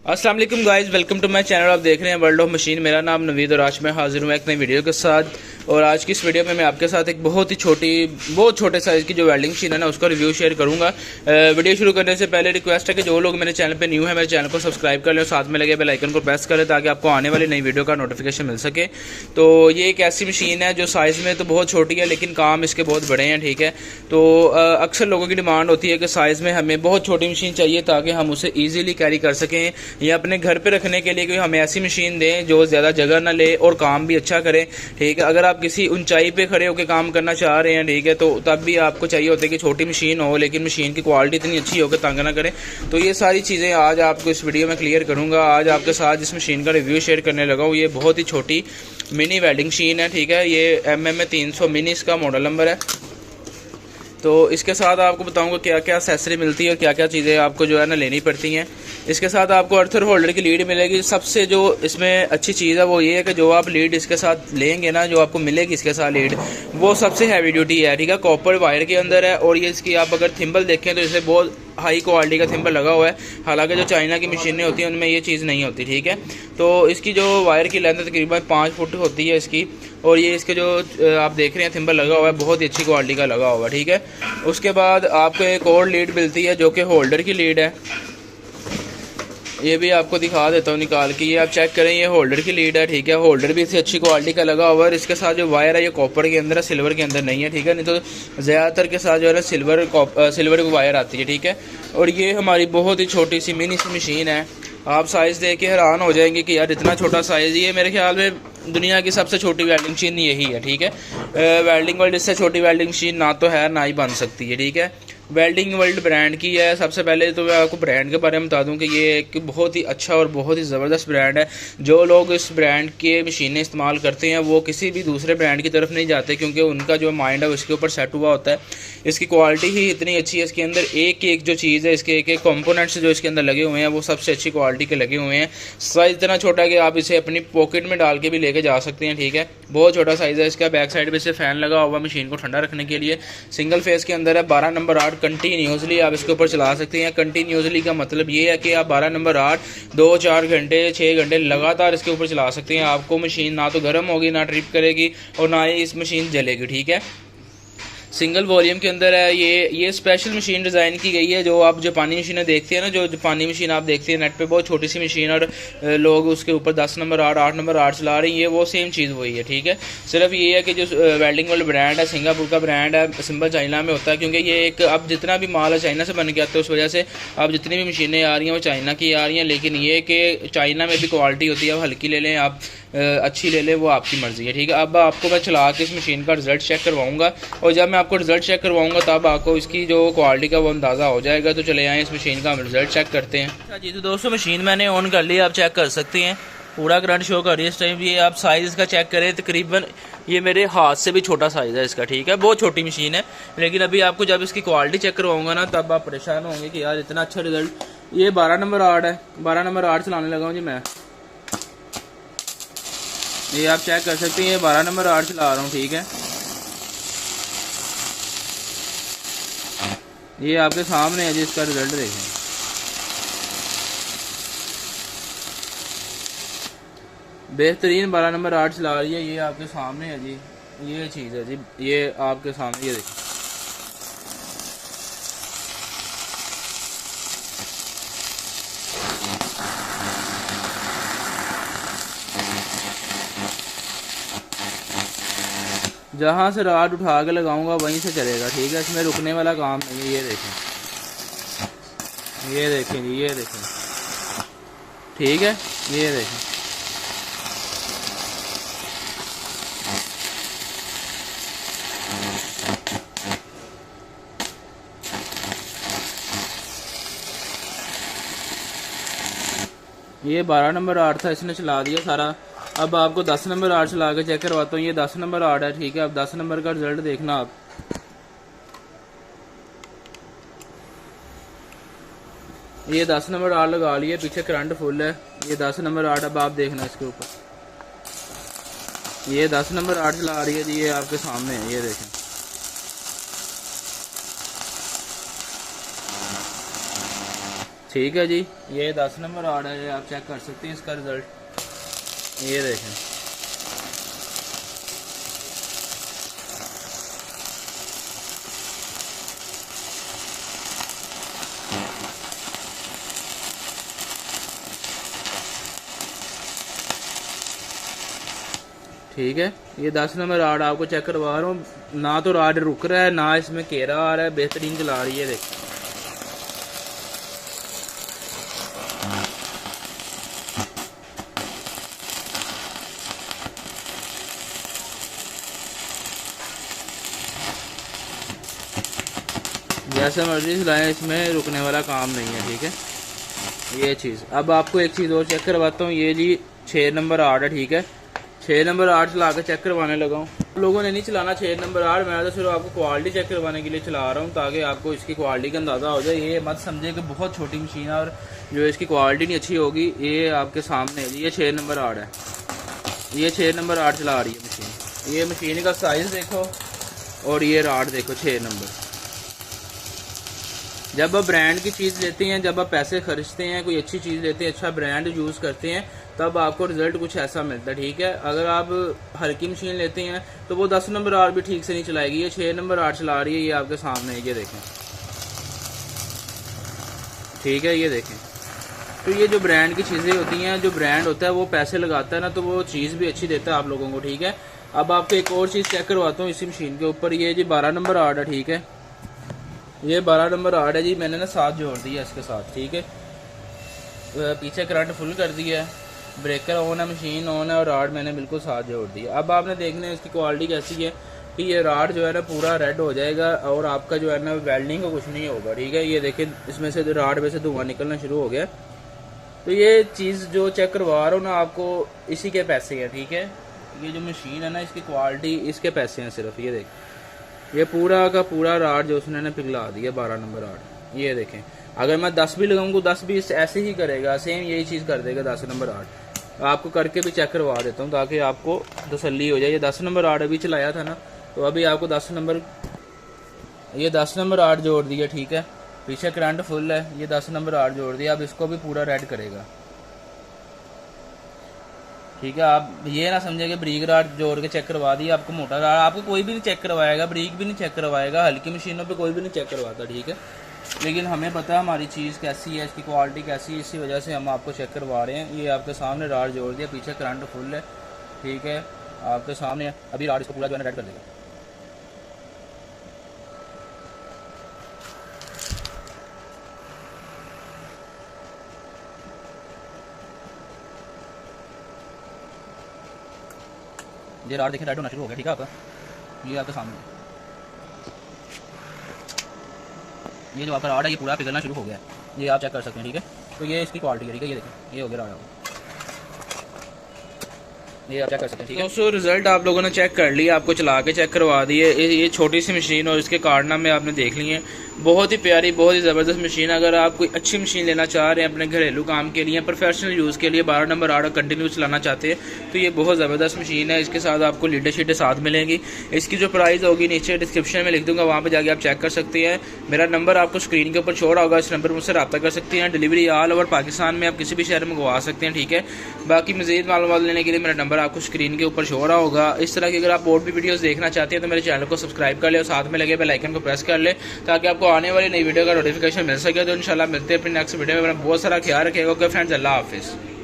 अस्सलाम वालेकुम guys, welcome to my channel. आप देख रहे हैं वर्ल्ड ऑफ मशीन। मेरा नाम नवीद और आज मैं हाजिर हूँ एक नई वीडियो के साथ। और आज की इस वीडियो में मैं आपके साथ एक बहुत छोटे साइज़ की जो वेल्डिंग मशीन है ना उसका रिव्यू शेयर करूँगा। वीडियो शुरू करने से पहले रिक्वेस्ट है कि जो लोग मेरे चैनल पर न्यू है मेरे चैनल को सब्सक्राइब कर लें और साथ में लगे बेल आइकन को प्रेस करें ताकि आपको आने वाली नई वीडियो का नोटिफिकेशन मिल सके। तो ये एक ऐसी मशीन है जो साइज़ में तो बहुत छोटी है लेकिन काम इसके बहुत बड़े हैं, ठीक है। तो अक्सर लोगों की डिमांड होती है कि साइज़ में हमें बहुत छोटी मशीन चाहिए ताकि हम उसे ईजिली कैरी कर सकें या अपने घर पे रखने के लिए कोई हमें ऐसी मशीन दें जो ज़्यादा जगह ना ले और काम भी अच्छा करे, ठीक है। अगर आप किसी ऊंचाई पे खड़े होकर काम करना चाह रहे हैं, ठीक है, तो तब भी आपको चाहिए होता है कि छोटी मशीन हो लेकिन मशीन की क्वालिटी इतनी अच्छी हो कि तंग ना करे। तो ये सारी चीज़ें आज आपको इस वीडियो में क्लियर करूँगा। आज आपके साथ जिस मशीन का रिव्यू शेयर करने लगा हूँ ये बहुत ही छोटी मिनी वेल्डिंग मशीन है, ठीक है। ये MM 300 मिनी इसका मॉडल नंबर है। तो इसके साथ आपको बताऊंगा क्या क्या एक्सेसरी मिलती है और क्या क्या चीज़ें आपको जो है ना लेनी पड़ती हैं। इसके साथ आपको अर्थर होल्डर की लीड मिलेगी। सबसे जो इसमें अच्छी चीज़ है वो ये है कि जो आप लीड इसके साथ लेंगे ना, जो आपको मिलेगी इसके साथ लीड, वो सबसे हैवी ड्यूटी है, ठीक है। कॉपर वायर के अंदर है और ये इसकी आप अगर थिम्बल देखें तो इसे बहुत हाई क्वालिटी का थिम्बल लगा हुआ है। हालांकि जो चाइना की मशीनें होती हैं उनमें ये चीज़ नहीं होती, ठीक है। तो इसकी जो वायर की लेंथ तकरीबन 5 फुट होती है इसकी। और ये इसके जो आप देख रहे हैं थिम्बल लगा हुआ है बहुत ही अच्छी क्वालिटी का लगा हुआ है, ठीक है। उसके बाद आपको एक और लीड मिलती है जो कि होल्डर की लीड है। ये भी आपको दिखा देता हूँ निकाल के, ये आप चेक करें, ये होल्डर की लीड है, ठीक है। होल्डर भी इसे अच्छी क्वालिटी का लगा हुआ है। और इसके साथ जो वायर है ये कॉपर के अंदर है, सिल्वर के अंदर नहीं है, ठीक है। नहीं तो ज़्यादातर के साथ जो है सिल्वर की वायर आती है, ठीक है। और ये हमारी बहुत ही छोटी सी मिनी सी मशीन है। आप साइज़ देख के हैरान हो जाएंगे कि यार इतना छोटा साइज़। ये मेरे ख्याल में दुनिया की सबसे छोटी वेल्डिंग मशीन यही है, ठीक है। वेल्डिंग वर्ल्ड इससे छोटी वेल्डिंग मशीन ना तो है ना ही बन सकती है, ठीक है। वेल्डिंग वर्ल्ड ब्रांड की है। सबसे पहले तो मैं आपको ब्रांड के बारे में बता दूं कि ये एक बहुत ही अच्छा और बहुत ही ज़बरदस्त ब्रांड है। जो लोग इस ब्रांड के मशीनें इस्तेमाल करते हैं वो किसी भी दूसरे ब्रांड की तरफ नहीं जाते क्योंकि उनका जो माइंड है उसके ऊपर सेट हुआ होता है। इसकी क्वालिटी ही इतनी अच्छी है, इसके अंदर एक एक जो चीज़ है, इसके एक एक कॉम्पोनेंट्स जो इसके अंदर लगे हुए हैं वो सबसे अच्छी क्वालिटी के लगे हुए हैं। साइज़ इतना छोटा है कि आप इसे अपनी पॉकेट में डाल के भी लेके जा सकते हैं, ठीक है। बहुत छोटा साइज़ है इसका। बैक साइड पे से फ़ैन लगा हुआ मशीन को ठंडा रखने के लिए। सिंगल फेस के अंदर है। 12 नंबर 8 कंटिन्यूसली आप इसके ऊपर चला सकते हैं। कंटिन्यूसली का मतलब ये है कि आप 12 नंबर 8 2-4 घंटे 6 घंटे लगातार इसके ऊपर चला सकते हैं। आपको मशीन ना तो गर्म होगी ना ट्रिप करेगी और ना ही इस मशीन जलेगी, ठीक है। सिंगल वॉल्यूम के अंदर है। ये स्पेशल मशीन डिज़ाइन की गई है। जो आप जापानी मशीनें देखते हैं ना, जो जापानी मशीन आप देखते हैं नेट पे, बहुत छोटी सी मशीन और लोग उसके ऊपर 10 नंबर 8 8 नंबर 8 चला रही है, वो सेम चीज़ वही है, ठीक है। सिर्फ ये है कि जो वेल्डिंग वर्ल्ड ब्रांड है सिंगापुर का ब्रांड है, सिंबल चाइना में होता है क्योंकि ये एक अब जितना भी माल है चाइना से बन के आता है, उस वजह से अब जितनी भी मशीनें आ रही हैं वो चाइना की आ रही हैं। लेकिन ये कि चाइना में भी क्वालिटी होती है, आप हल्की ले लें आप अच्छी ले लें, वो आपकी मर्ज़ी है, ठीक है। अब आपको मैं चला के इस मशीन का रिज़ल्ट चेक करवाऊंगा और जब मैं आपको रिज़ल्ट चेक करवाऊंगा तब आपको इसकी जो क्वालिटी का वो अंदाज़ा हो जाएगा। तो चले आएँ इस मशीन का हम रिज़ल्ट चेक करते हैं। अच्छा जी, तो दोस्तों मशीन मैंने ऑन कर ली, आप चेक कर सकते हैं। पूरा करंट शो कर रही है इस टाइम भी। आप साइज़ इसका चेक करें, तकरीबन ये मेरे हाथ से भी छोटा साइज़ है इसका, ठीक है। बहुत छोटी मशीन है लेकिन अभी आपको जब इसकी क्वालिटी चेक करवाऊंगा ना तब आप परेशान होंगे कि यार इतना अच्छा रिज़ल्ट। ये 12 नंबर 8 है। 12 नंबर 8 चलाने लगा हूँ जी मैं। ये आप चेक कर सकते हैं, ये 12 नंबर 8 चला रहा हूँ, ठीक है। ये आपके सामने है जी, इसका रिजल्ट देखें। बेहतरीन 12 नंबर 8 चला रही है, ये आपके सामने है जी। ये चीज़ है जी, ये आपके सामने, ये देखें। जहाँ से राड उठा के लगाऊंगा वहीं से चलेगा, ठीक है। इसमें रुकने वाला काम नहीं है। ये देखें, ये देखें जी, ये देखें, ठीक है। ये देखें, ये 12 नंबर 8 था, इसने चला दिया सारा। अब आपको 10 नंबर 8 चला के चेक करवाता हूँ। ये 10 नंबर 8 है, ठीक है। अब 10 नंबर का रिजल्ट देखना आप। ये 10 नंबर 8 लगा लिए, पीछे करंट फुल है। ये 10 नंबर 8, अब आप देखना इसके ऊपर। ये 10 नंबर 8 चला रही है जी, ये आपके सामने है, ये देखें। ठीक है जी, ये 10 नंबर आर्ड है, आप चेक कर सकते हैं इसका रिज़ल्ट, ये देखें। ठीक है, ये 10 नंबर राड आपको चेक करवा रहा हूँ, ना तो राड रुक रहा है ना इसमें घेरा आ रहा है, बेहतरीन चला रही है। देखिए जैसे मर्जी चलाएं, इसमें रुकने वाला काम नहीं है। ठीक है, ये चीज़। अब आपको एक चीज़ और चेक करवाता हूँ, ये जी 6 नंबर आर्ड है। ठीक है, 6 नंबर आर्ड चला कर चेक करवाने लगा हूँ। लोगों ने नहीं चलाना 6 नंबर आर्ड, मैं तो सिर्फ आपको क्वालिटी चेक करवाने के लिए चला रहा हूँ, ताकि आपको इसकी क्वालिटी का अंदाज़ा हो जाए। ये मत समझे कि बहुत छोटी मशीन है और जो इसकी क्वालिटी नहीं अच्छी होगी। ये आपके सामने है, ये 6 नंबर आर्ड है, ये 6 नंबर आर्ड चला रही है मशीन। ये मशीन का साइज़ देखो और ये राड देखो 6 नंबर। जब आप ब्रांड की चीज़ लेते हैं, जब आप पैसे खर्चते हैं, कोई अच्छी चीज़ लेते हैं, अच्छा ब्रांड यूज़ करते हैं, तब आपको रिजल्ट कुछ ऐसा मिलता है। ठीक है, अगर आप हल्की मशीन लेते हैं तो वो 10 नंबर आर भी ठीक से नहीं चलाएगी। ये 6 नंबर आर चला रही है, ये आपके सामने है, ये देखें। ठीक है, ये देखें। तो ये जो ब्रांड की चीज़ें होती हैं, जो ब्रांड होता है वो पैसे लगाता है ना, तो वो चीज़ भी अच्छी देता है आप लोगों को। ठीक है, अब आपको एक और चीज़ चेक करवाता हूँ इसी मशीन के ऊपर। ये जी 12 नंबर आर्ड है। ठीक है, ये 12 नंबर आर्ड है जी, मैंने ना साथ जोड़ दिया इसके साथ। ठीक है, पीछे करंट फुल कर दिया है, ब्रेकर ऑन है, मशीन ऑन है और राड मैंने बिल्कुल साथ जोड़ दिया। अब आपने देखना है इसकी क्वालिटी कैसी है कि ये राड जो है ना पूरा रेड हो जाएगा और आपका जो है ना वेल्डिंग का कुछ नहीं होगा। ठीक है, ये देखें, इसमें से राड में से धुआं निकलना शुरू हो गया। तो ये चीज़ जो चेक करवा रहा हूँ ना आपको, इसी के पैसे हैं। ठीक है, ये जो मशीन है ना, इसकी क्वालिटी, इसके पैसे हैं सिर्फ। ये देखें, ये पूरा का पूरा राड जो उसने ना पिघला दिया 12 नंबर राड। ये देखें, अगर मैं 10 भी लगाऊंगा 10 भी ऐसे ही करेगा, सेम यही चीज़ कर देगा 10 नंबर राड। आपको करके भी चेक करवा देता हूँ ताकि आपको तसल्ली हो जाए। ये 10 नंबर राड अभी चलाया था ना, तो अभी आपको 10 नंबर, ये 10 नंबर राड जोड़ दिया। ठीक है, पीछे करंट फुल है, ये 10 नंबर राड जोड़ दिया। अब इसको भी पूरा रेड करेगा। ठीक है, आप ये ना समझे कि ब्रीक राड जोड़ के चेक करवा दी, आपको मोटा राड आपको कोई भी नहीं चेक करवाएगा, ब्रीक भी नहीं चेक करवाएगा, हल्की मशीनों पे कोई भी नहीं चेक करवाता। ठीक है, लेकिन हमें पता है हमारी चीज़ कैसी है, इसकी क्वालिटी कैसी है, इसी वजह से हम आपको चेक करवा रहे हैं। ये आपके सामने राड जोड़ दिया, पीछे करंट फुल है। ठीक है, आपके सामने अभी राड इसको पूरा जो है रेड कर देगा। ये राड देखें रेड होना शुरू हो गया। ठीक है, आपका ये आपके सामने, ये जो आपका राड है ये पूरा पिघलना शुरू हो गया है, ये आप चेक कर सकते हैं। ठीक है, तो ये इसकी क्वालिटी है। ठीक है, ये देखें, ये हो गया राड, ये आप चेक कर सकते हैं। ठीक है, दोस्तों रिजल्ट आप लोगों ने चेक कर लिया, आपको चला के चेक करवा दिए। ये छोटी सी मशीन और इसके कारनामे आपने देख लिए। बहुत ही प्यारी, बहुत ही ज़बरदस्त मशीन। अगर आप कोई अच्छी मशीन लेना चाह रहे हैं अपने घरेलू काम के लिए, प्रोफेशनल यूज़ के लिए, 12 नंबर आर्डर कंटिन्यू चलाना चाहते हैं, तो ये बहुत ज़बरदस्त मशीन है। इसके साथ आपको लीडर शीटें साथ मिलेंगी। इसकी जो प्राइस होगी नीचे डिस्क्रिप्शन में लिख दूंगा, वहाँ पर जाके आप चेक कर सकते हैं। मेरा नंबर आपको स्क्रीन के ऊपर छोड़ होगा, इस नंबर पर मुझसे रब्ता कर सकते हैं। डिलीवरी ऑल ओवर पाकिस्तान में आप किसी भी शहर में मंगवा सकते हैं। ठीक है, बाकी मज़ीद मालूमात लेने के लिए मेरा नंबर आपको स्क्रीन के ऊपर शो रहा होगा। इस तरह की अगर आप और भी वीडियोस देखना चाहते हैं तो मेरे चैनल को सब्सक्राइब कर ले और साथ में लगे बेल आइकन को प्रेस कर ले, ताकि आपको आने वाली नई वीडियो का नोटिफिकेशन मिल सके। तो इंशाल्लाह मिलते हैं अपनी नेक्स्ट वीडियो में। बहुत सारा ख्याल रखिएगा। ओके फ्रेंड्स, अल्लाह हाफिज़।